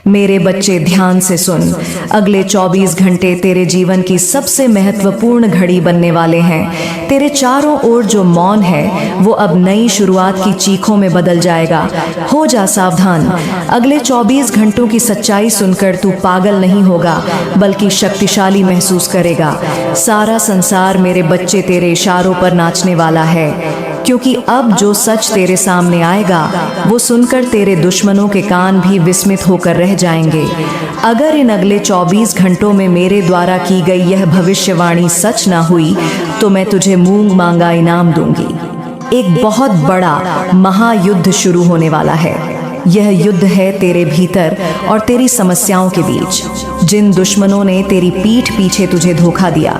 मेरे बच्चे ध्यान से सुन, अगले 24 घंटे तेरे जीवन की सबसे महत्वपूर्ण घड़ी बनने वाले हैं। तेरे चारों ओर जो मौन है वो अब नई शुरुआत की चीखों में बदल जाएगा। हो जा सावधान, अगले 24 घंटों की सच्चाई सुनकर तू पागल नहीं होगा बल्कि शक्तिशाली महसूस करेगा। सारा संसार मेरे बच्चे तेरे इशारों पर नाचने वाला है, क्योंकि अब जो सच तेरे सामने आएगा वो सुनकर तेरे दुश्मनों के कान भी विस्मित होकर रह जाएंगे। अगर इन अगले 24 घंटों में मेरे द्वारा की गई यह भविष्यवाणी सच ना हुई तो मैं तुझे मूंग मांगा इनाम दूंगी। एक बहुत बड़ा महायुद्ध शुरू होने वाला है। यह युद्ध है तेरे भीतर और तेरी समस्याओं के बीच। जिन दुश्मनों ने तेरी पीठ पीछे तुझे धोखा दिया,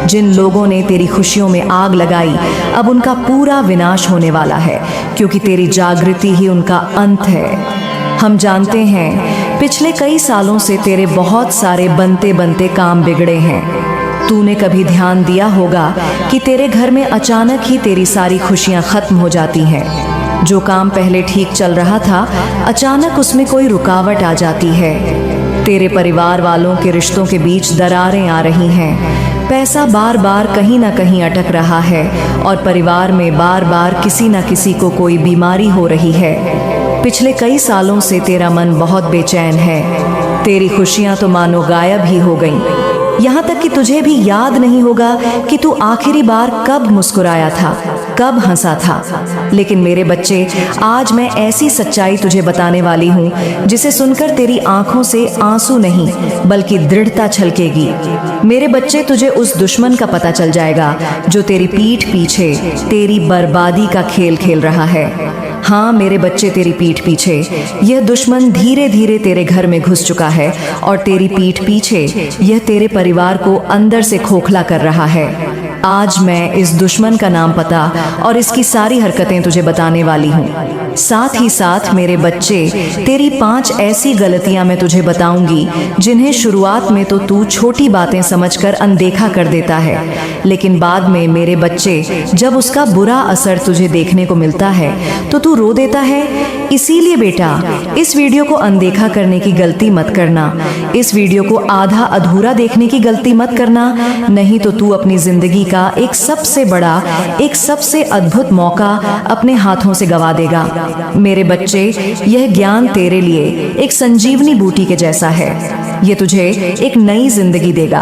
जिन लोगों ने तेरी खुशियों में आग लगाई, अब उनका पूरा विनाश होने वाला है, क्योंकि तेरी जागृति ही उनका अंत है। हम जानते हैं पिछले कई सालों से तेरे बहुत सारे बनते बनते काम बिगड़े हैं। तूने कभी ध्यान दिया होगा कि तेरे घर में अचानक ही तेरी सारी खुशियां खत्म हो जाती हैं। जो काम पहले ठीक चल रहा था, अचानक उसमें कोई रुकावट आ जाती है। तेरे परिवार वालों के रिश्तों के बीच दरारें आ रही हैं। पैसा बार बार कहीं ना कहीं अटक रहा है और परिवार में बार बार किसी न किसी को कोई बीमारी हो रही है। पिछले कई सालों से तेरा मन बहुत बेचैन है। तेरी खुशियां तो मानो गायब ही हो गईं। यहाँ तक कि तुझे भी याद नहीं होगा कि तू आखिरी बार कब मुस्कुराया था, कब हंसा था। लेकिन मेरे बच्चे, आज मैं ऐसी सच्चाई तुझे बताने वाली हूँ जिसे सुनकर तेरी आंखों से आंसू नहीं बल्कि दृढ़ता छलकेगी। मेरे बच्चे, तुझे उस दुश्मन का पता चल जाएगा जो तेरी पीठ पीछे तेरी बर्बादी का खेल खेल रहा है। हाँ मेरे बच्चे, तेरी पीठ पीछे यह दुश्मन धीरे धीरे तेरे घर में घुस चुका है और तेरी पीठ पीछे यह तेरे परिवार को अंदर से खोखला कर रहा है। आज मैं इस दुश्मन का नाम, पता और इसकी सारी हरकतें तुझे बताने वाली हूँ। साथ ही साथ मेरे बच्चे, तेरी 5 ऐसी गलतियां मैं तुझे बताऊंगी जिन्हें शुरुआत में तो तू छोटी बातें समझकर अनदेखा कर देता है, लेकिन बाद में मेरे बच्चे जब उसका बुरा असर तुझे देखने को मिलता है तो तू रो देता है। इसीलिए बेटा, इस वीडियो को अनदेखा करने की गलती मत करना। इस वीडियो को आधा अधूरा देखने की गलती मत करना, नहीं तो तू अपनी जिंदगी का एक सबसे बड़ा, एक सबसे अद्भुत मौका अपने हाथों से गवा देगा। मेरे बच्चे, यह ज्ञान तेरे लिए एक संजीवनी बूटी के जैसा है। ये तुझे एक नई जिंदगी देगा।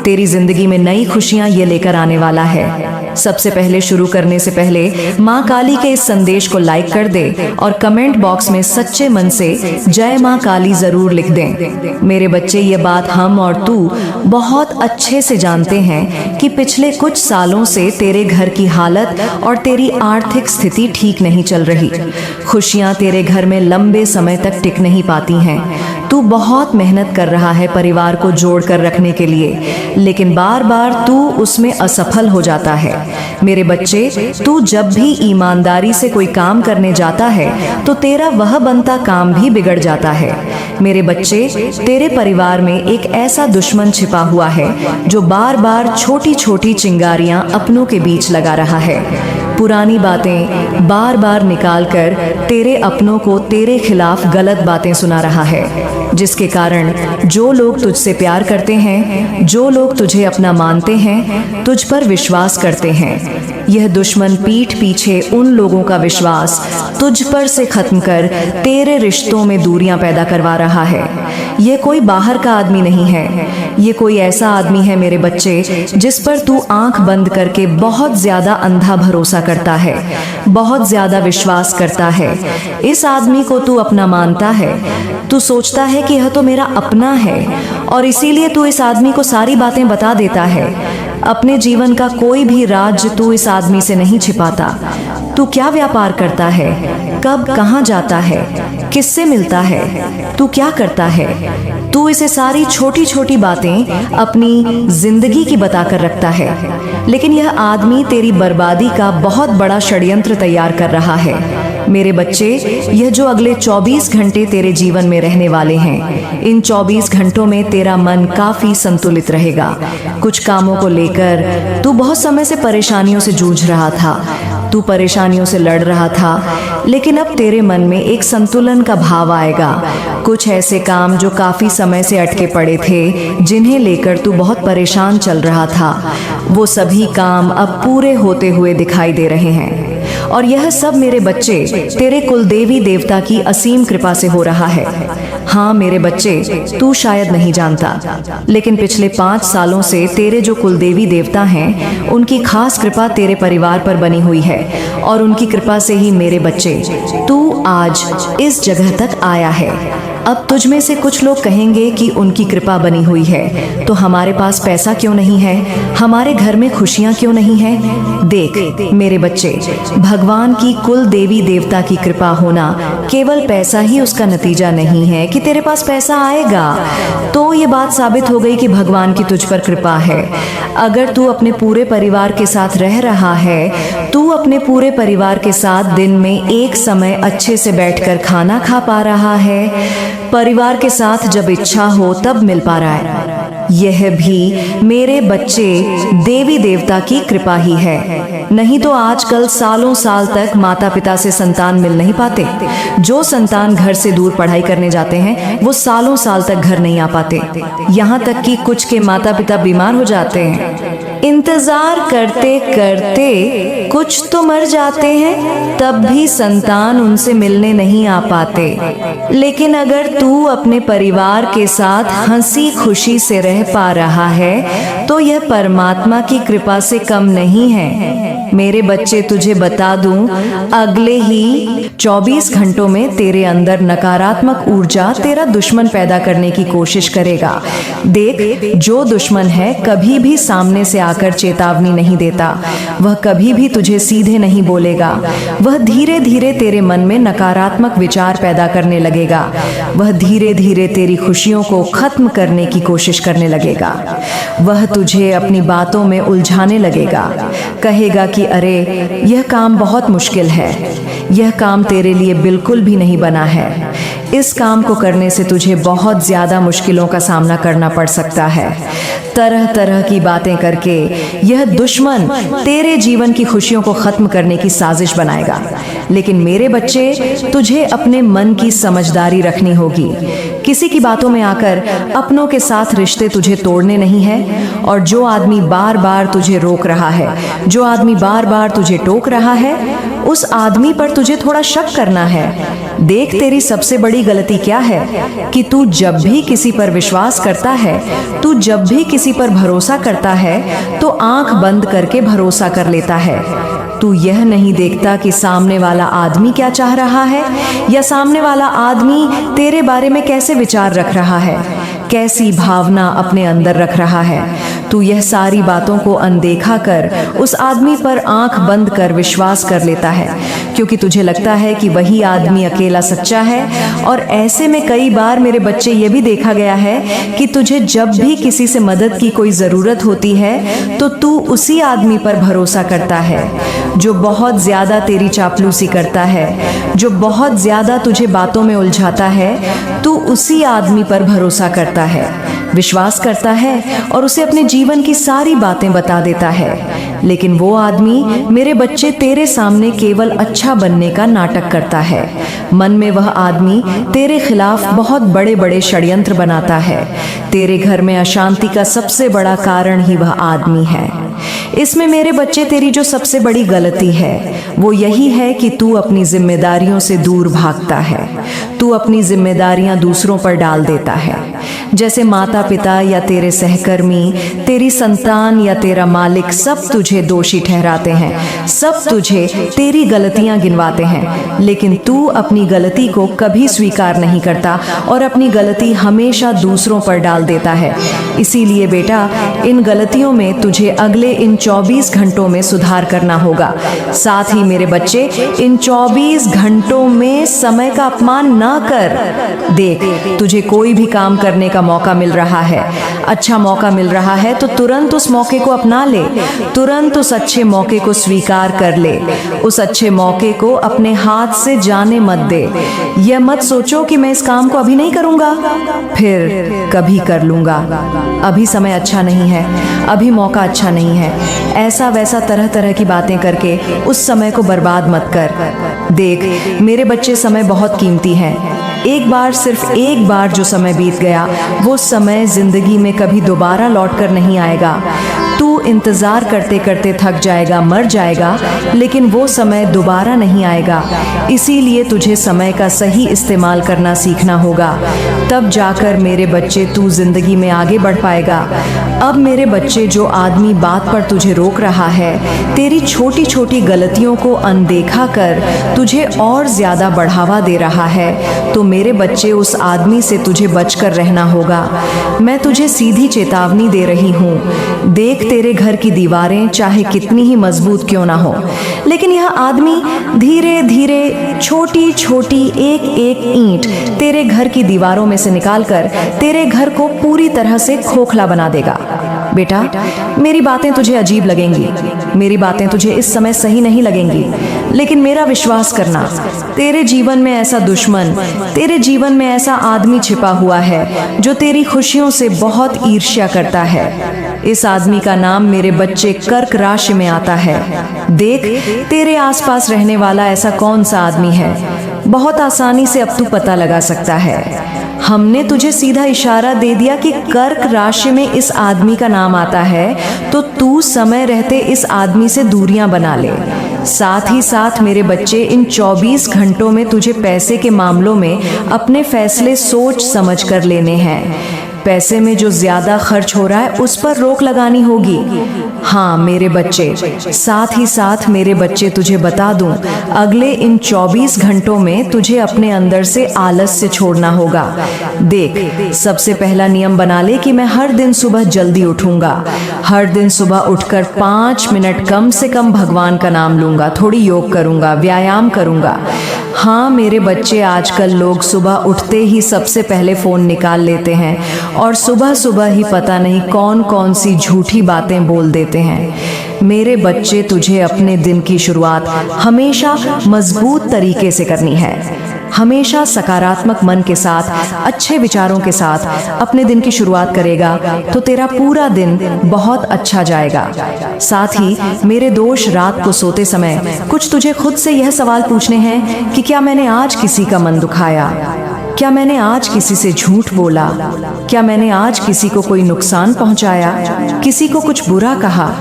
तेरी जिंदगी में नई खुशियां ये लेकर आने वाला है। सबसे पहले, शुरू करने से पहले माँ काली के इस संदेश को लाइक कर दे और कमेंट बॉक्स में सच्चे मन से जय माँ काली जरूर लिख दें। मेरे बच्चे, ये बात हम और तू बहुत अच्छे से जानते हैं कि पिछले कुछ सालों से तेरे घर की हालत और तेरी आर्थिक स्थिति ठीक नहीं चल रही। खुशियां तेरे घर में लंबे समय तक टिक नहीं पाती हैं। तू बहुत मेहनत कर रहा है परिवार को जोड़ कर रखने के लिए, लेकिन बार बार तू उसमें असफल हो जाता है। मेरे बच्चे, तू जब भी ईमानदारी से कोई काम करने जाता है तो तेरा वह बनता काम भी बिगड़ जाता है। मेरे बच्चे, तेरे परिवार में एक ऐसा दुश्मन छिपा हुआ है जो बार बार छोटी छोटी चिंगारियां अपनों के बीच लगा रहा है। पुरानी बातें बार बार निकालकर तेरे अपनों को तेरे खिलाफ गलत बातें सुना रहा है, जिसके कारण जो लोग तुझसे प्यार करते हैं, जो लोग तुझे अपना मानते हैं, तुझ पर विश्वास करते हैं, यह दुश्मन पीठ पीछे उन लोगों का विश्वास तुझ पर से खत्म कर तेरे रिश्तों में दूरियां पैदा करवा रहा है। ये कोई बाहर का आदमी नहीं है, ये कोई ऐसा आदमी है मेरे बच्चे जिस पर तू आंख बंद करके बहुत ज्यादा अंधा भरोसा करता है, बहुत ज्यादा विश्वास करता है। इस आदमी को तू अपना मानता है, तू सोचता है कि यह तो मेरा अपना है और इसीलिए तू इस आदमी को सारी बातें बता देता है। अपने जीवन का कोई भी राज तू इस आदमी से नहीं छिपाता। तू क्या व्यापार करता है, कब कहाँ जाता है, किससे मिलता है, तू क्या करता है, तू इसे सारी छोटी छोटी बातें अपनी जिंदगी की बताकर रखता है। लेकिन यह आदमी तेरी बर्बादी का बहुत बड़ा षड्यंत्र तैयार कर रहा है। मेरे बच्चे, यह जो अगले 24 घंटे तेरे जीवन में रहने वाले हैं, इन 24 घंटों में तेरा मन काफी संतुलित रहेगा। कुछ कामों को लेकर तू बहुत समय से परेशानियों से जूझ रहा था, तू परेशानियों से लड़ रहा था, लेकिन अब तेरे मन में एक संतुलन का भाव आएगा। कुछ ऐसे काम जो काफी समय से अटके पड़े थे, जिन्हें लेकर तू बहुत परेशान चल रहा था, वो सभी काम अब पूरे होते हुए दिखाई दे रहे हैं। और यह सब मेरे बच्चे तेरे कुलदेवी देवता की असीम कृपा से हो रहा है। हाँ मेरे बच्चे, तू शायद नहीं जानता, लेकिन पिछले 5 सालों से तेरे जो कुलदेवी देवता हैं, उनकी खास कृपा तेरे परिवार पर बनी हुई है। और उनकी कृपा से ही मेरे बच्चे, तू आज इस जगह तक आया है। अब तुझ में से कुछ लोग कहेंगे कि उनकी कृपा बनी हुई है तो हमारे पास पैसा क्यों नहीं है, हमारे घर में खुशियां क्यों नहीं है। देख मेरे बच्चे, भगवान की कुल देवी देवता की कृपा होना केवल पैसा ही उसका नतीजा नहीं है कि तेरे पास पैसा आएगा। तो ये बात साबित हो गई कि भगवान की तुझ पर कृपा है। अगर तू अपने पूरे परिवार के साथ रह रहा है, तू अपने पूरे परिवार के साथ दिन में एक समय अच्छे से बैठकर खाना खा पा रहा है, परिवार के साथ जब इच्छा हो तब मिल पा रहा है, यह भी मेरे बच्चे देवी देवता की कृपा ही है। नहीं तो आजकल सालों साल तक माता पिता से संतान मिल नहीं पाते। जो संतान घर से दूर पढ़ाई करने जाते हैं, वो सालों साल तक घर नहीं आ पाते। यहाँ तक कि कुछ के माता पिता बीमार हो जाते हैं, इंतजार करते करते कुछ तो मर जाते हैं, तब भी संतान उनसे मिलने नहीं आ पाते। लेकिन अगर तू अपने परिवार के साथ हंसी खुशी से रह पा रहा है, तो यह परमात्मा की कृपा से कम नहीं है। मेरे बच्चे, तुझे बता दूं, अगले ही 24 घंटों में तेरे अंदर नकारात्मक ऊर्जा तेरा दुश्मन पैदा करने की कोशिश करेगा। देख, जो दुश्मन है कभी भी सामने से आकर चेतावनी नहीं देता, वह कभी भी तुझे सीधे नहीं बोलेगा। वह धीरे धीरे तेरे मन में नकारात्मक विचार पैदा करने लगेगा। वह धीरे धीरे तेरी खुशियों को खत्म करने की कोशिश करने लगेगा। वह तुझे अपनी बातों में उलझाने लगेगा, कहेगा कि अरे यह काम बहुत मुश्किल है, यह काम तेरे लिए बिल्कुल भी नहीं बना है, इस काम को करने से तुझे बहुत ज्यादा मुश्किलों का सामना करना पड़ सकता है। तरह तरह की बातें करके यह दुश्मन तेरे जीवन की खुशियों को खत्म करने की साजिश बनाएगा। लेकिन मेरे बच्चे, तुझे अपने मन की समझदारी रखनी होगी। किसी की बातों में आकर अपनों के साथ रिश्ते तुझे तोड़ने नहीं है। और जो आदमी बार बार तुझे रोक रहा है, जो आदमी बार बार तुझे टोक रहा है, उस आदमी पर तुझे थोड़ा शक करना है। देख, तेरी सबसे बड़ी गलती क्या है कि तू जब भी किसी पर विश्वास करता है, तू जब भी किसी पर भरोसा करता है, तो आंख बंद करके भरोसा कर लेता है। तू यह नहीं देखता कि सामने वाला आदमी क्या चाह रहा है, या सामने वाला आदमी तेरे बारे में कैसे विचार रख रहा है, कैसी भावना अपने अंदर रख रहा है। तू यह सारी बातों को अनदेखा कर उस आदमी पर आंख बंद कर विश्वास कर लेता है, क्योंकि तुझे लगता है कि वही आदमी अकेला सच्चा है। और ऐसे में कई बार मेरे बच्चे, ये भी देखा गया है कि तुझे जब भी किसी से मदद की कोई जरूरत होती है, तो तू उसी आदमी पर भरोसा करता है जो बहुत ज्यादा तेरी चापलूसी करता है, जो बहुत ज्यादा तुझे बातों में उलझाता है। तू उसी आदमी पर भरोसा करता है, विश्वास करता है और उसे अपने जीवन की सारी बातें बता देता है। लेकिन वो आदमी, मेरे बच्चे, तेरे सामने केवल अच्छा बनने का नाटक करता है। मन में वह आदमी तेरे खिलाफ बहुत बड़े बड़े षड्यंत्र बनाता है। तेरे घर में अशांति का सबसे बड़ा कारण ही वह आदमी है। इसमें मेरे बच्चे, तेरी जो सबसे बड़ी गलती है वो यही है कि तू अपनी जिम्मेदारियों से दूर भागता है। तू अपनी जिम्मेदारियां दूसरों पर डाल देता है, जैसे माता पिता या तेरे सहकर्मी, तेरी संतान या तेरा मालिक सब तुझे दोषी ठहराते हैं, सब तुझे तेरी गलतियां गिनवाते हैं। लेकिन तू अपनी गलती को कभी स्वीकार नहीं करता और अपनी गलती हमेशा दूसरों पर डाल देता है। इसीलिए बेटा, इन गलतियों में तुझे अगले इन 24 घंटों में सुधार करना होगा। साथ ही मेरे बच्चे, इन 24 घंटों में समय का अपमान ना कर। देख, तुझे कोई भी काम करने का मौका मिल रहा है, अच्छा मौका मिल रहा है, तो तुरंत उस मौके को अपना ले, तुरंत उस अच्छे मौके को स्वीकार कर ले। उस अच्छे मौके को अपने हाथ से जाने मत दे। यह मत सोचो कि मैं इस काम को अभी नहीं करूंगा, फिर कभी कर लूंगा। अभी समय अच्छा नहीं है, अभी मौका अच्छा नहीं है। ऐसा वैसा तरह तरह की बातें करके उस समय को बर्बाद मत कर। देख मेरे बच्चे, समय बहुत कीमती है। एक बार, सिर्फ एक बार जो समय बीत गया, वो समय जिंदगी में कभी दोबारा लौट कर नहीं आएगा। तू इंतजार करते करते थक जाएगा, मर जाएगा, लेकिन वो समय दोबारा नहीं आएगा। इसीलिए तुझे समय का सही इस्तेमाल करना सीखना होगा, तब जाकर मेरे बच्चे तू जिंदगी में आगे बढ़ पाएगा। अब मेरे बच्चे, जो आदमी बात पर तुझे रोक रहा है, तेरी छोटी छोटी गलतियों को अनदेखा कर तुझे और ज्यादा बढ़ावा दे रहा है, तो मेरे बच्चे उस आदमी से तुझे बचकर रहना होगा। मैं तुझे सीधी चेतावनी दे रही हूँ। देख तेरे घर की दीवारें चाहे कितनी ही मजबूत क्यों ना हो, लेकिन यह आदमी धीरे धीरे छोटी छोटी एक एक ईंट तेरे घर की दीवारों में से निकालकर तेरे घर को पूरी तरह से खोखला बना देगा। बेटा, मेरी बातें तुझे अजीब लगेंगी, मेरी बातें तुझे इस समय सही नहीं लगेंगी, लेकिन मेरा विश्वास करना, तेरे जीवन में ऐसा दुश्मन, तेरे जीवन में ऐसा आदमी छिपा हुआ है जो तेरी खुशियों से बहुत ईर्ष्या करता है। इस आदमी का नाम मेरे बच्चे कर्क राशि में आता है। देख तेरे आसपास रहने वाला ऐसा कौन सा आदमी है, बहुत आसानी से अब तू पता लगा सकता है। हमने तुझे सीधा इशारा दे दिया कि कर्क राशि में इस आदमी का नाम आता है, तो तू समय रहते इस आदमी से दूरियां बना ले। साथ ही साथ मेरे बच्चे, इन 24 घंटों में तुझे पैसे के मामलों में अपने फैसले सोच समझ कर लेने हैं। पैसे में जो ज्यादा खर्च हो रहा है उस पर रोक लगानी होगी। हाँ मेरे बच्चे, साथ ही साथ मेरे बच्चे, तुझे बता दूं, अगले इन 24 घंटों में तुझे अपने अंदर से आलस्य छोड़ना होगा। देख, सबसे पहला नियम बना ले कि मैं हर दिन सुबह जल्दी उठूंगा। हर दिन सुबह उठकर 5 मिनट कम से कम भगवान का नाम लूंगा, थोड़ी योग करूंगा, व्यायाम करूंगा। हाँ मेरे बच्चे, आजकल लोग सुबह उठते ही सबसे पहले फ़ोन निकाल लेते हैं और सुबह सुबह ही पता नहीं कौन कौन सी झूठी बातें बोल देते हैं। मेरे बच्चे, तुझे अपने दिन की शुरुआत हमेशा मजबूत तरीके से करनी है। हमेशा सकारात्मक मन के साथ, अच्छे विचारों के साथ अपने दिन की शुरुआत करेगा तो तेरा पूरा दिन बहुत अच्छा जाएगा। साथ ही मेरे दोस्त, रात को सोते समय कुछ तुझे खुद से यह सवाल पूछने हैं कि क्या मैंने आज किसी का मन दुखाया, क्या मैंने आज किसी से झूठ बोला, क्या मैंने आज किसी को कोई नुकसान पहुंचाया, किसी को कुछ बुरा कहा।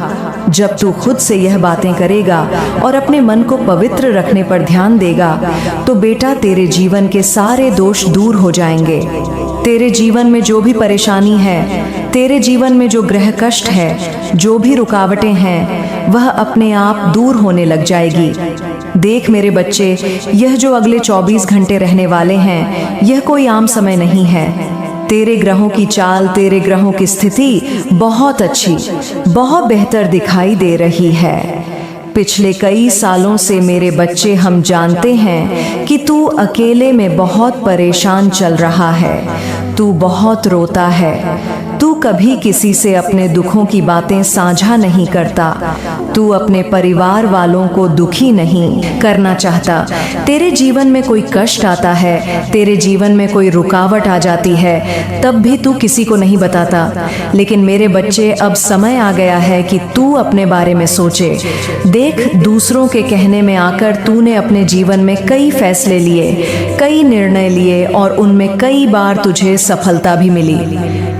जब तू खुद से यह बातें करेगा और अपने मन को पवित्र रखने पर ध्यान देगा, तो बेटा तेरे जीवन के सारे दोष दूर हो जाएंगे। तेरे जीवन में जो भी परेशानी है, तेरे जीवन में जो ग्रह कष्ट है, जो भी रुकावटें हैं, वह अपने आप दूर होने लग जाएगी। देख मेरे बच्चे, यह जो अगले 24 घंटे रहने वाले हैं, यह कोई आम समय नहीं है। तेरे ग्रहों की चाल, तेरे ग्रहों की स्थिति बहुत अच्छी, बहुत बेहतर दिखाई दे रही है। पिछले कई सालों से मेरे बच्चे, हम जानते हैं कि तू अकेले में बहुत परेशान चल रहा है, तू बहुत रोता है, तू कभी किसी से अपने दुखों की बातें साझा नहीं करता, तू अपने परिवार वालों को दुखी नहीं करना चाहता। तेरे जीवन में कोई कष्ट आता है, तेरे जीवन में कोई रुकावट आ जाती है, तब भी तू किसी को नहीं बताता। लेकिन मेरे बच्चे, अब समय आ गया है कि तू अपने बारे में सोचे। देख, दूसरों के कहने में आकर तूने अपने जीवन में कई फैसले लिए, कई निर्णय लिए और उनमें कई बार तुझे सफलता भी मिली,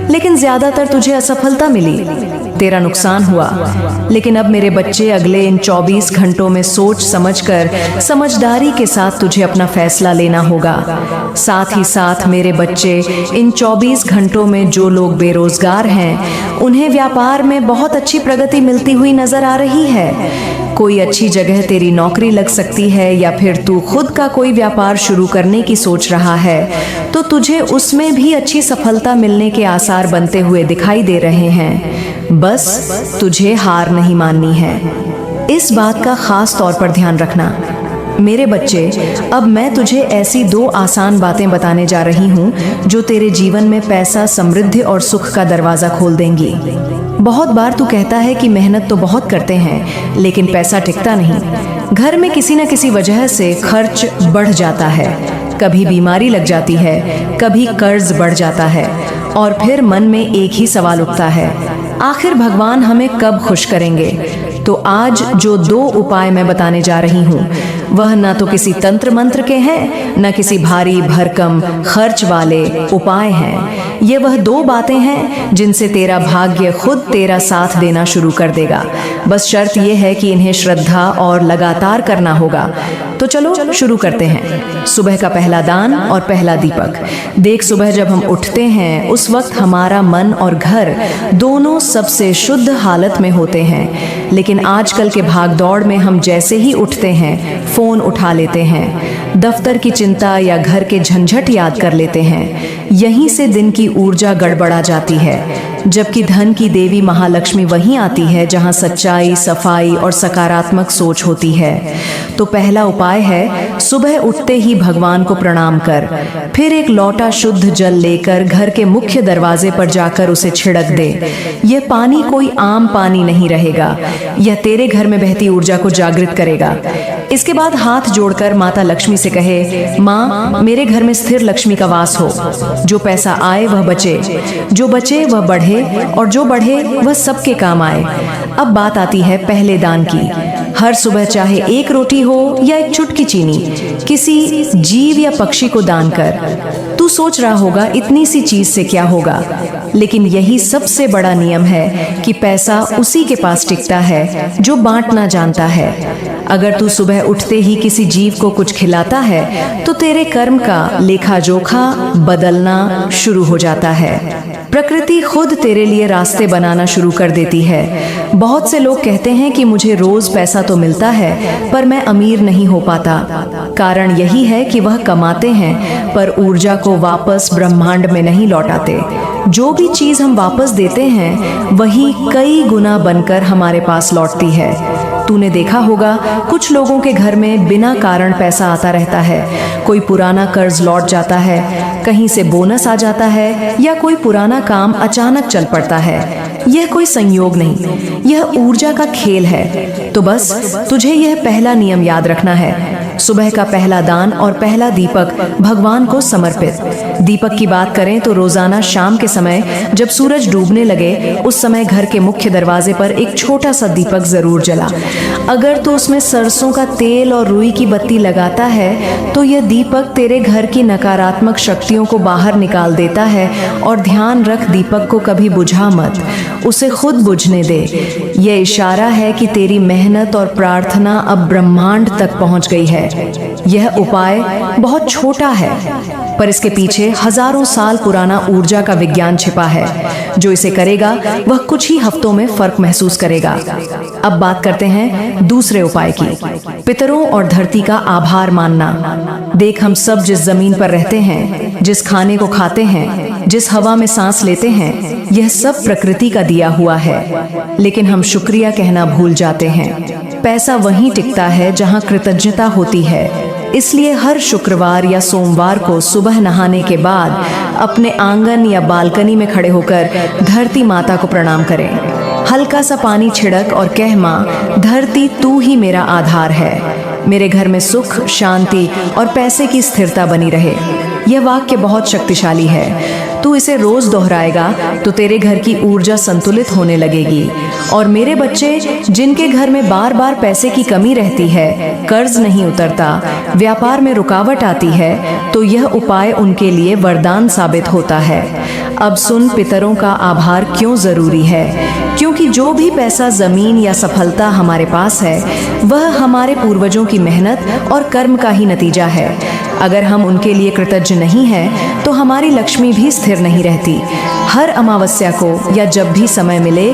लेकिन ज्यादातर तुझे असफलता मिली, तेरा नुकसान हुआ। लेकिन अब मेरे बच्चे, अगले इन 24 घंटों में सोच समझकर, समझदारी के साथ तुझे अपना फैसला लेना होगा। साथ ही साथ मेरे बच्चे, इन 24 घंटों में जो लोग बेरोजगार हैं, उन्हें व्यापार में बहुत अच्छी प्रगति मिलती हुई नजर आ रही है। कोई अच्छी जगह तेरी नौकरी लग सकती है, या फिर तू खुद का कोई व्यापार शुरू करने की सोच रहा है, तो तुझे उसमें भी अच्छी सफलता मिलने के आसार बनते हुए दिखाई दे रहे हैं। बस तुझे हार नहीं माननी है। इस बात का खास तौर पर ध्यान रखना, मेरे बच्चे, अब मैं तुझे ऐसी 2 आसान बातें बताने जा रही हूँ जो तेरे जीवन में पैसा, समृद्धि और सुख का दरवाजा खोल देंगी। बहुत बार तू कहता है कि मेहनत तो बहुत करते हैं लेकिन पैसा टिकता नहीं। घर में किसी न किसी वजह से खर्च बढ़ जाता है, कभी बीमारी लग जाती है, कभी कर्ज बढ़ जाता है और फिर मन में एक ही सवाल उठता है, आखिर भगवान हमें कब खुश करेंगे। तो आज जो 2 उपाय मैं बताने जा रही हूँ वह ना तो किसी तंत्र मंत्र के हैं, न किसी भारी भरकम खर्च वाले उपाय हैं। ये वह 2 बातें हैं जिनसे तेरा भाग्य खुद तेरा साथ देना शुरू कर देगा। बस शर्त यह है कि इन्हें श्रद्धा और लगातार करना होगा। तो चलो शुरू करते हैं। सुबह का पहला दान और पहला दीपक। देख, सुबह जब हम उठते हैं उस वक्त हमारा मन और घर दोनों सबसे शुद्ध हालत में होते हैं, लेकिन आजकल के भागदौड़ में हम जैसे ही उठते हैं फोन उठा लेते हैं, दफ्तर की चिंता या घर के झंझट याद कर लेते हैं। यहीं से दिन की ऊर्जा गड़बड़ा जाती है, जबकि धन की देवी महालक्ष्मी वहीं आती है जहां सच्चाई, सफाई और सकारात्मक सोच होती है। तो पहला उपाय है, सुबह उठते ही भगवान को प्रणाम कर, फिर एक लोटा शुद्ध जल लेकर घर के मुख्य दरवाजे पर जाकर उसे छिड़क दे। यह पानी कोई आम पानी नहीं रहेगा, यह तेरे घर में बहती ऊर्जा को जागृत करेगा। इसके बाद हाथ जोड़कर माता लक्ष्मी से कहे, माँ, मेरे घर में स्थिर लक्ष्मी का वास हो। जो पैसा आए वह बचे, जो बचे वह बढ़े और जो बढ़े वह सबके काम आए। अब बात आती है पहले दान की। हर सुबह चाहे 1 रोटी हो या 1 चुटकी चीनी, किसी जीव या पक्षी को दान कर। तू सोच रहा होगा इतनी सी चीज से क्या होगा, लेकिन यही सबसे बड़ा नियम है कि पैसा उसी के पास टिकता है जो बांटना जानता है। अगर तू सुबह उठते ही किसी जीव को कुछ खिलाता है तो तेरे कर्म का लेखा जोखा बदलना शुरू हो जाता है। प्रकृति खुद तेरे लिए रास्ते बनाना शुरू कर देती है। बहुत से लोग कहते हैं कि मुझे रोज पैसा तो मिलता है पर मैं अमीर नहीं हो पाता। कारण यही है कि वह कमाते हैं पर ऊर्जा को वापस ब्रह्मांड में नहीं लौटाते। जो भी चीज हम वापस देते हैं वही कई गुना बनकर हमारे पास लौटती है। तूने देखा होगा कुछ लोगों के घर में बिना कारण पैसा आता रहता है। कोई पुराना कर्ज लौट जाता है, कहीं से बोनस आ जाता है या कोई पुराना काम अचानक चल पड़ता है। यह कोई संयोग नहीं, यह ऊर्जा का खेल है। तो बस तुझे यह पहला नियम याद रखना है, सुबह का पहला दान और पहला दीपक भगवान को समर्पित। दीपक की बात करें तो रोजाना शाम के समय जब सूरज डूबने लगे उस समय घर के मुख्य दरवाजे पर एक छोटा सा दीपक जरूर जला। अगर तो उसमें सरसों का तेल और रुई की बत्ती लगाता है तो यह दीपक तेरे घर की नकारात्मक शक्तियों को बाहर निकाल देता है। और ध्यान रख, दीपक को कभी बुझा मत, उसे खुद बुझने दे। यह इशारा है कि तेरी मेहनत और प्रार्थना अब ब्रह्मांड तक पहुंच गई है। यह उपाय बहुत छोटा है पर इसके पीछे हजारों साल पुराना ऊर्जा का विज्ञान छिपा है। जो इसे करेगा वह कुछ ही हफ्तों में फर्क महसूस करेगा। अब बात करते हैं दूसरे उपाय की, पितरों और धरती का आभार मानना। देख, हम सब जिस जमीन पर रहते हैं, जिस खाने को खाते हैं, जिस हवा में सांस लेते हैं, यह सब प्रकृति का दिया हुआ है, लेकिन हम शुक्रिया कहना भूल जाते हैं। पैसा वहीं टिकता है जहां कृतज्ञता होती है। इसलिए हर शुक्रवार या सोमवार को सुबह नहाने के बाद अपने आंगन या बालकनी में खड़े होकर धरती माता को प्रणाम करें। हल्का सा पानी छिड़क और कह, माँ धरती तू ही मेरा आधार है, मेरे घर में सुख, शांति और पैसे की स्थिरता बनी रहे। यह वाक्य बहुत शक्तिशाली है। तू इसे रोज दोहराएगा तो तेरे घर की ऊर्जा संतुलित होने लगेगी। और मेरे बच्चे, जिनके घर में बार बार पैसे की कमी रहती है, कर्ज नहीं उतरता, व्यापार में रुकावट आती है, तो यह उपाय उनके लिए वरदान साबित होता है। अब सुन, पितरों का आभार क्यों जरूरी है। क्योंकि जो भी पैसा, जमीन या सफलता हमारे पास है वह हमारे पूर्वजों की मेहनत और कर्म का ही नतीजा है। अगर हम उनके लिए कृतज्ञ नहीं हैं तो हमारी लक्ष्मी भी स्थिर नहीं रहती। हर अमावस्या को या जब भी समय मिले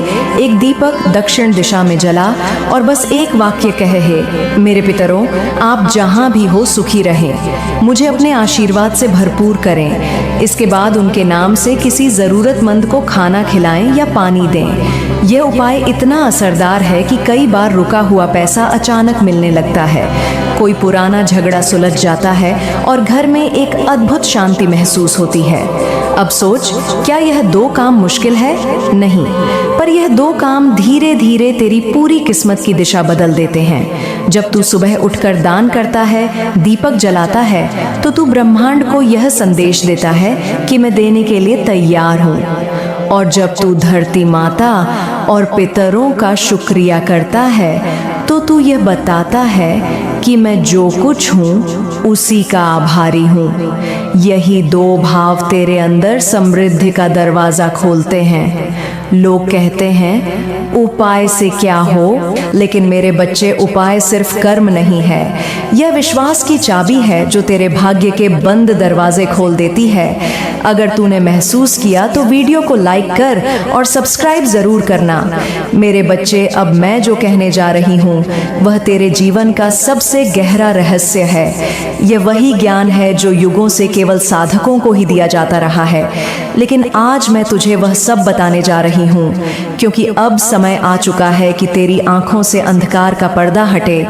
एक दीपक दक्षिण दिशा में जला और बस एक वाक्य कहे, है मेरे पितरों, आप जहां भी हो सुखी रहें, मुझे अपने आशीर्वाद से भरपूर करें। इसके बाद उनके नाम से किसी जरूरतमंद को खाना खिलाएं या पानी दें। यह उपाय इतना असरदार है कि कई बार रुका हुआ पैसा अचानक मिलने लगता है। कोई पुराना झगड़ा सुलझ जाता है और घर में एक अद्भुत शांति महसूस होती है। अब सोच, क्या यह 2 काम मुश्किल है? नहीं, पर यह 2 काम धीरे धीरे तेरी पूरी किस्मत की दिशा बदल देते हैं। जब तू सुबह उठकर दान करता है, दीपक जलाता है, तो तू ब्रह्मांड को यह संदेश देता है कि मैं देने के लिए तैयार हूँ। और जब तू धरती माता और पितरों का शुक्रिया करता है, तो तू यह बताता है कि मैं जो कुछ हूँ उसी का आभारी हूँ। यही 2 भाव तेरे अंदर समृद्धि का दरवाजा खोलते हैं। लोग कहते हैं उपाय से क्या हो, लेकिन मेरे बच्चे, उपाय सिर्फ कर्म नहीं है, यह विश्वास की चाबी है जो तेरे भाग्य के बंद दरवाजे खोल देती है। अगर तूने महसूस किया तो वीडियो को लाइक कर और सब्सक्राइब जरूर करना। मेरे बच्चे, अब मैं जो कहने जा रही हूँ वह तेरे जीवन का सबसे गहरा रहस्य है। यह वही ज्ञान है जो युगों से केवल साधकों को ही दिया जाता रहा है, लेकिन आज मैं तुझे वह सब बताने जा रही हूँ, क्योंकि अब समय आ चुका है कि तेरी आंखों से अंधकार का पर्दा हटे,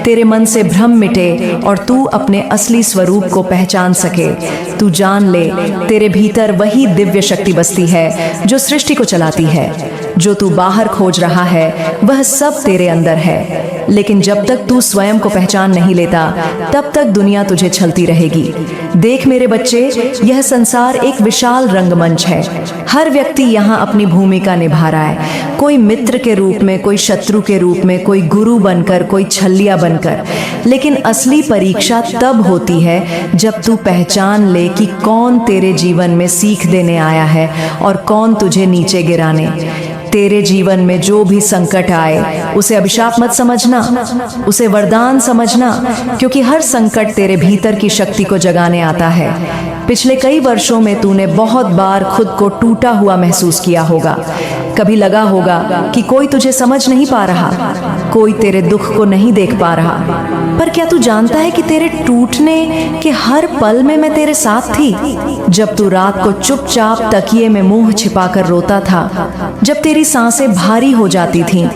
तेरे मन से भ्रम मिटे और तू अपने असली स्वरूप को पहचान सके। तू जान ले, तेरे भीतर वही दिव्य शक्ति बसती है जो सृष्टि को चलाती है। जो तू बाहर खोज रहा है वह सब तेरे अंदर है, लेकिन जब तक तू स्वयं को पहचान नहीं लेता तब तक दुनिया तुझे छलती रहेगी। देख मेरे बच्चे, यह संसार एक विशाल रंगमंच है। हर व्यक्ति यहाँ अपनी भूमिका निभा रहा है, कोई मित्र के रूप में, कोई शत्रु के रूप में, कोई गुरु बनकर, कोई छल्लिया बनकर। लेकिन असली परीक्षा तब होती है जब तू पहचान ले कि कौन तेरे जीवन में सीख देने आया है और कौन तुझे नीचे गिराने। तेरे जीवन में जो भी संकट आए उसे अभिशाप मत समझना, उसे वरदान समझना, क्योंकि हर संकट तेरे भीतर की शक्ति को जगाने आता है। पिछले कई वर्षों में तूने बहुत बार खुद को टूटा हुआ महसूस किया होगा। कभी लगा होगा कि कोई तुझे समझ नहीं पा रहा, कोई तेरे दुख को नहीं देख पा रहा। पर क्या तू जानता है कि तेरे टूटने के हर पल में मैं तेरे साथ थी? जब तू रात को चुपचाप तकिए में मुंह छिपाकर रोता था, जब तेरी सांसें भारी हो जाती थीं,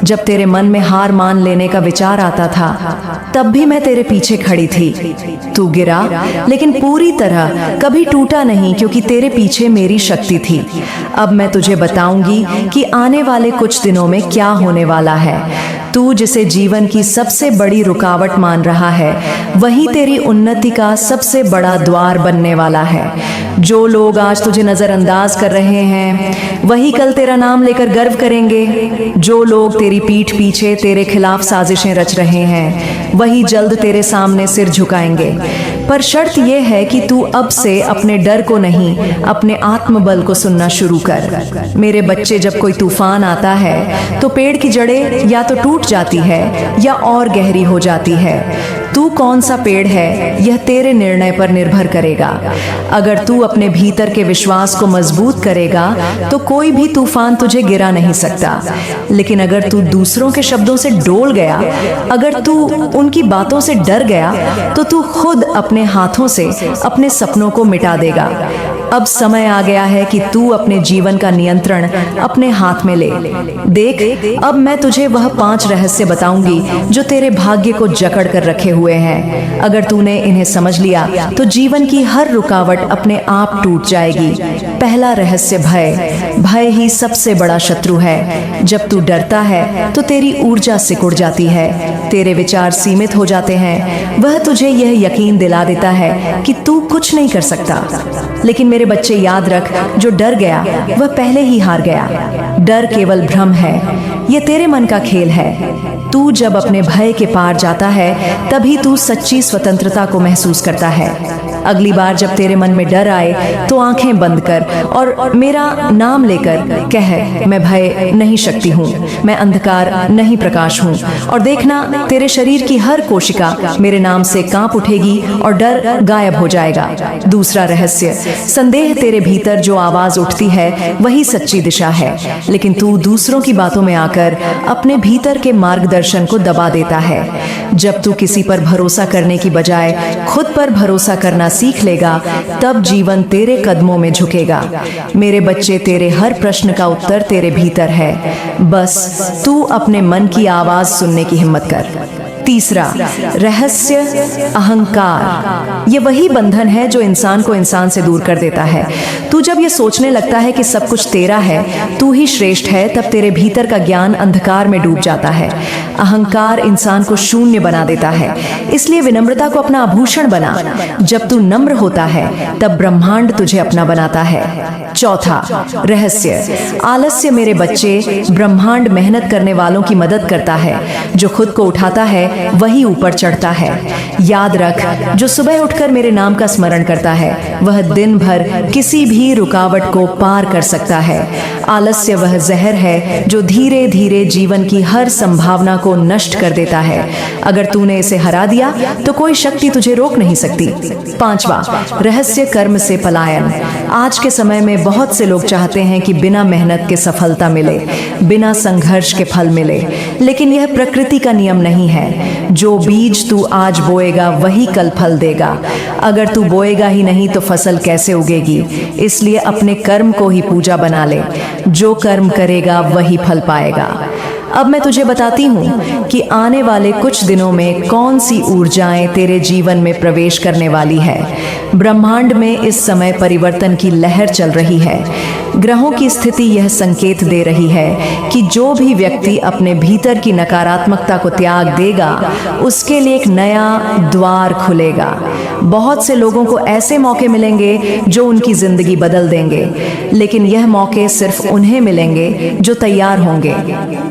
जब तेरे मन में हार मान लेने का विचार आता था, तब भी मैं तेरे पीछे खड़ी थी। तू गिरा, लेकिन पूरी तरह कभी टूटा नहीं, क्योंकि तेरे पीछे मेरी शक्ति थी। अब मैं तुझे बताऊंगी कि आने वाले कुछ दिनों में क्या होने वाला है। तू जिसे जीवन की सबसे बड़ी रुकावट मान रहा है, वही तेरी उन्नति का सबसे बड़ा द्वार बनने वाला है। जो लोग आज तुझे नजरअंदाज कर रहे हैं, वही कल तेरा नाम लेकर गर्व करेंगे। जो लोग तेरी पीठ पीछे तेरे खिलाफ साजिशें रच रहे हैं, वही जल्द तेरे सामने सिर झुकाएंगे। पर शर्त यह है कि तू अब से अपने डर को नहीं, अपने आत्मबल को सुनना शुरू कर। मेरे बच्चे, जब कोई तूफान आता है तो पेड़ की जड़ें या तो टूट जाती है या और गहरी हो जाती है। तू कौन सा पेड़ है, यह तेरे निर्णय पर निर्भर करेगा। अगर तू अपने भीतर के विश्वास को मजबूत करेगा तो कोई भी तूफान तुझे गिरा नहीं सकता। लेकिन अगर तू दूसरों के शब्दों से डोल गया, अगर तू उनकी बातों से डर गया, तो तू खुद अपने हाथों से अपने सपनों को मिटा देगा। अब समय आ गया है कि तू अपने जीवन का नियंत्रण अपने हाथ में ले। देख, अब मैं तुझे वह 5 रहस्य बताऊंगी जो तेरे भाग्य को जकड़ कर रखे हुए हैं। अगर तूने इन्हें समझ लिया तो जीवन की हर रुकावट अपने आप टूट जाएगी। पहला रहस्य, भय। भय ही सबसे बड़ा शत्रु है। जब तू डरता है तो तेरी ऊर्जा सिकुड़ जाती है, तेरे विचार सीमित हो जाते हैं। वह तुझे यह यकीन दिला देता है कि तू कुछ नहीं कर सकता। लेकिन मेरे बच्चे, याद रख, जो डर गया वह पहले ही हार गया। डर केवल भ्रम है, यह तेरे मन का खेल है। तू जब अपने भय के पार जाता है तभी तू सच्ची स्वतंत्रता को महसूस करता है। अगली बार जब तेरे मन में डर आए तो आंखें बंद कर और मेरा नाम लेकर कह, मैं भय नहीं शक्ति हूँ, मैं अंधकार नहीं प्रकाश हूँ। और देखना, तेरे शरीर की हर कोशिका मेरे नाम से कांप उठेगी और डर गायब हो जाएगा। दूसरा रहस्य, संदेह। तेरे भीतर जो आवाज उठती है वही सच्ची दिशा है, लेकिन तू दूसरों की बातों में आकर अपने भीतर के मार्गदर्शन को दबा देता है। जब तू किसी पर भरोसा करने की बजाय खुद पर भरोसा करना सीख लेगा, तब जीवन तेरे कदमों में झुकेगा। मेरे बच्चे, तेरे हर प्रश्न का उत्तर तेरे भीतर है। बस तू अपने मन की आवाज सुनने की हिम्मत कर। तीसरा, रहस्य अहंकार। ये वही बंधन है जो इंसान को इंसान से दूर कर देता है। तू जब ये सोचने लगता है कि सब कुछ तेरा है, तू ही श्रेष्ठ है, तब तेरे भीतर का ज्ञान अंधकार में डूब जाता है। अहंकार इंसान को शून्य बना देता है। इसलिए विनम्रता को अपना आभूषण बना। जब तू नम्र होता है तब ब्रह्मांड तुझे अपना बनाता है। चौथा, रहस्य आलस्य। मेरे बच्चे, ब्रह्मांड मेहनत करने वालों की मदद करता है। जो खुद को उठाता है वही ऊपर चढ़ता है। याद रख, जो सुबह उठकर मेरे नाम का स्मरण करता है वह दिन भर किसी भी रुकावट को पार कर सकता है। आलस्य वह जहर है जो धीरे धीरे जीवन की हर संभावना को नष्ट कर देता है। अगर तूने इसे हरा दिया तो कोई शक्ति तुझे रोक नहीं सकती। पांचवा, रहस्य कर्म से पलायन। आज के समय में बहुत से लोग चाहते हैं कि बिना मेहनत के सफलता मिले, बिना संघर्ष के फल मिले, लेकिन यह प्रकृति का नियम नहीं है। जो बीज तू आज बोएगा वही कल फल देगा। अगर तू बोएगा ही नहीं तो फसल कैसे उगेगी? इसलिए अपने कर्म को ही पूजा बना ले। जो कर्म करेगा वही फल पाएगा। अब मैं तुझे बताती हूँ कि आने वाले कुछ दिनों में कौन सी ऊर्जाएं तेरे जीवन में प्रवेश करने वाली है। ब्रह्मांड में इस समय परिवर्तन की लहर चल रही है। ग्रहों की स्थिति यह संकेत दे रही है कि जो भी व्यक्ति अपने भीतर की नकारात्मकता को त्याग देगा, उसके लिए एक नया द्वार खुलेगा। बहुत से लोगों को ऐसे मौके मिलेंगे जो उनकी जिंदगी बदल देंगे, लेकिन यह मौके सिर्फ उन्हें मिलेंगे जो तैयार होंगे।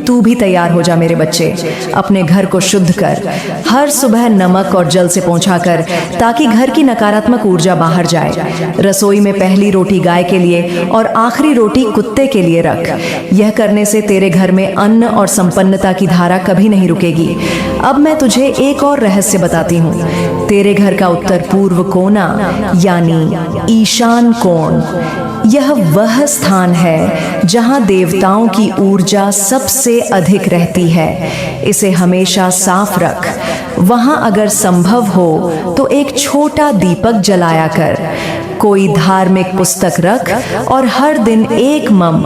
तू भी तैयार हो जा मेरे बच्चे। अपने घर को शुद्ध कर, हर सुबह नमक और जल से पोंछा कर, ताकि घर की नकारात्मक ऊर्जा बाहर जाए। रसोई में पहली रोटी गाय के लिए और आखिरी रोटी कुत्ते के लिए रख। यह करने से तेरे घर में अन्न और संपन्नता की धारा कभी नहीं रुकेगी। अब मैं तुझे एक और रहस्य बताती हूँ। तेरे घर का उत्तर पूर्व कोना यानी ईशान कोण, यह वह स्थान है जहां देवताओं की ऊर्जा सबसे अधिक रहती है। इसे हमेशा साफ रख। वहां अगर संभव हो तो एक छोटा दीपक जलाया कर, कोई धार्मिक पुस्तक रख और हर दिन एक मम